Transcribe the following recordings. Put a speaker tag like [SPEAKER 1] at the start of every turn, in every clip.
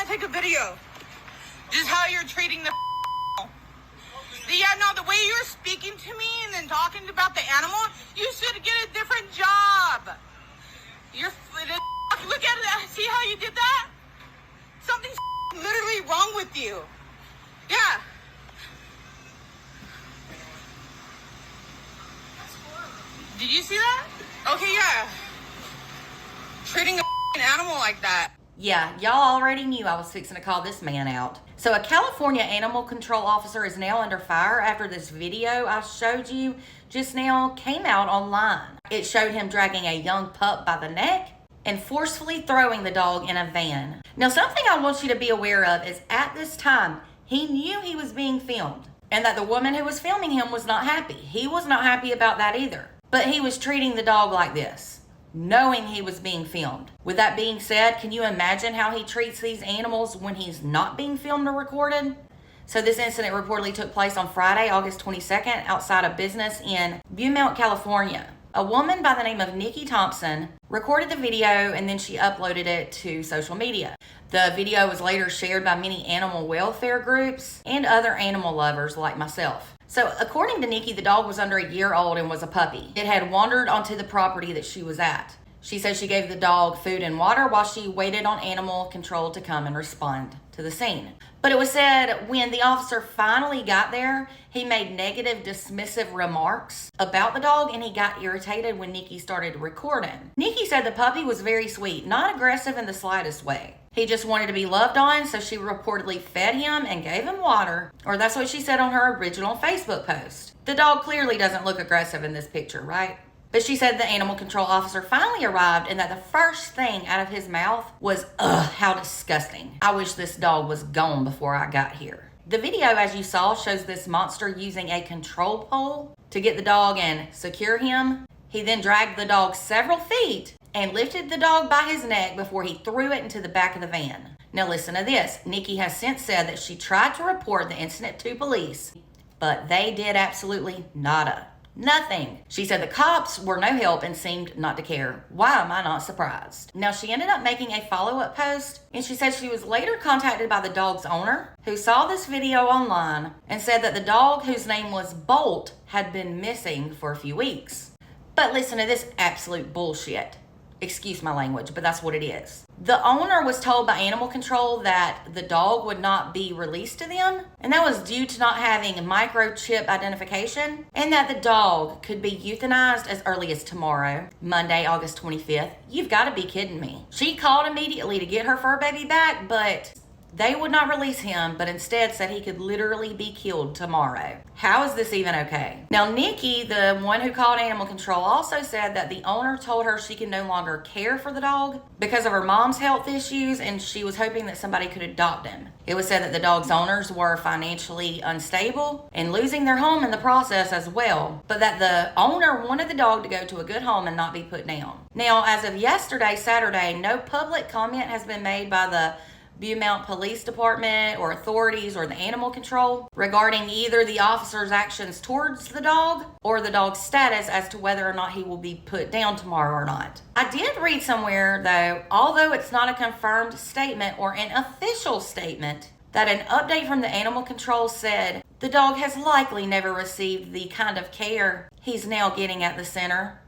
[SPEAKER 1] take a video. Just how you're treating the yeah, no, the way you're speaking to me and then talking about the animal, you should get a different job. You're look at it. See how you did that? Something's literally wrong with you. Yeah. Did you see that? Okay, yeah. Treating an animal like that.
[SPEAKER 2] Yeah, y'all already knew I was fixing to call this man out. So a California animal control officer is now under fire after this video I showed you just now came out online. It showed him dragging a young pup by the neck and forcefully throwing the dog in a van. Now, something I want you to be aware of is at this time, he knew he was being filmed and that the woman who was filming him was not happy. He was not happy about that either. But he was treating the dog like this, knowing he was being filmed. With that being said, can you imagine how he treats these animals when he's not being filmed or recorded? So this incident reportedly took place on Friday, August 22nd, outside a business in Beaumont, California. A woman by the name of Nikki Thompson recorded the video and then she uploaded it to social media. The video was later shared by many animal welfare groups and other animal lovers like myself. So according to Nikki, the dog was under a year old and was a puppy. It had wandered onto the property that she was at. She said she gave the dog food and water while she waited on animal control to come and respond to the scene. But it was said when the officer finally got there, he made negative, dismissive remarks about the dog and he got irritated when Nikki started recording. Nikki said the puppy was very sweet, not aggressive in the slightest way. He just wanted to be loved on, so she reportedly fed him and gave him water, or that's what she said on her original Facebook post. The dog clearly doesn't look aggressive in this picture, right? But she said the animal control officer finally arrived and that the first thing out of his mouth was, ugh, how disgusting. I wish this dog was gone before I got here. The video, as you saw, shows this monster using a control pole to get the dog and secure him. He then dragged the dog several feet and lifted the dog by his neck before he threw it into the back of the van. Now listen to this. Nikki has since said that she tried to report the incident to police, but they did absolutely nada. Nothing. She said the cops were no help and seemed not to care. Why am I not surprised? Now, she ended up making a follow-up post, and she said she was later contacted by the dog's owner, who saw this video online and said that the dog, whose name was Bolt, had been missing for a few weeks. But listen to this absolute bullshit. Excuse my language, but that's what it is. The owner was told by animal control that the dog would not be released to them, and that was due to not having microchip identification, and that the dog could be euthanized as early as tomorrow, Monday, August 25th. You've got to be kidding me. She called immediately to get her fur baby back, but they would not release him, but instead said he could literally be killed tomorrow. How is this even okay? Now, Nikki, the one who called animal control, also said that the owner told her she could no longer care for the dog because of her mom's health issues, and she was hoping that somebody could adopt him. It was said that the dog's owners were financially unstable and losing their home in the process as well, but that the owner wanted the dog to go to a good home and not be put down. Now, as of yesterday, Saturday, no public comment has been made by the Beaumont Police Department or authorities or the animal control regarding either the officer's actions towards the dog or the dog's status as to whether or not he will be put down tomorrow or not. I did read somewhere, though, although it's not a confirmed statement or an official statement, that an update from the animal control said the dog has likely never received the kind of care he's now getting at the center.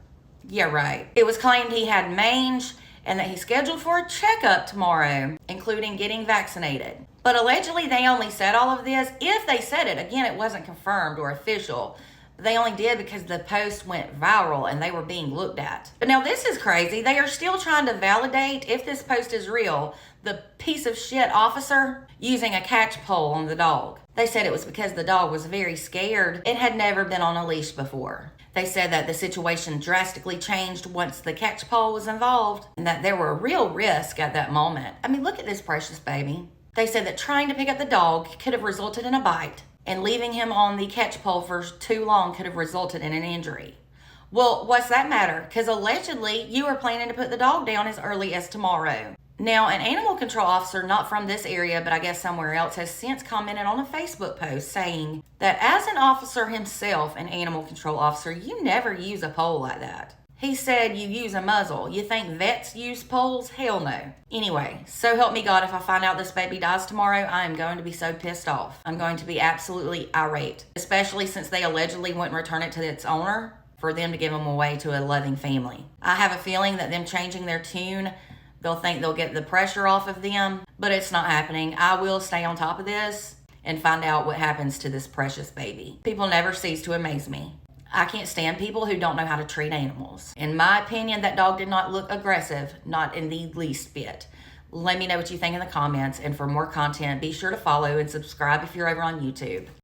[SPEAKER 2] Yeah, right. It was claimed he had mange and that he's scheduled for a checkup tomorrow, including getting vaccinated. But allegedly, they only said all of this. If they said it, again, it wasn't confirmed or official. They only did because the post went viral and they were being looked at. But now this is crazy. They are still trying to validate if this post is real. The piece of shit officer using a catch pole on the dog. They said it was because the dog was very scared. It had never been on a leash before. They said that the situation drastically changed once the catch pole was involved and that there were real risks at that moment. I mean, look at this precious baby. They said that trying to pick up the dog could have resulted in a bite, and leaving him on the catch pole for too long could have resulted in an injury. Well, what's that matter? Because allegedly you were planning to put the dog down as early as tomorrow. Now, an animal control officer, not from this area, but I guess somewhere else, has since commented on a Facebook post saying that as an officer himself, an animal control officer, you never use a pole like that. He said you use a muzzle. You think vets use poles? Hell no. Anyway, so help me God, if I find out this baby dies tomorrow, I am going to be so pissed off. I'm going to be absolutely irate, especially since they allegedly wouldn't return it to its owner for them to give them away to a loving family. I have a feeling that them changing their tune, they'll think they'll get the pressure off of them, but it's not happening. I will stay on top of this and find out what happens to this precious baby. People never cease to amaze me. I can't stand people who don't know how to treat animals. In my opinion, that dog did not look aggressive, not in the least bit. Let me know what you think in the comments, and for more content, be sure to follow and subscribe if you're over on YouTube.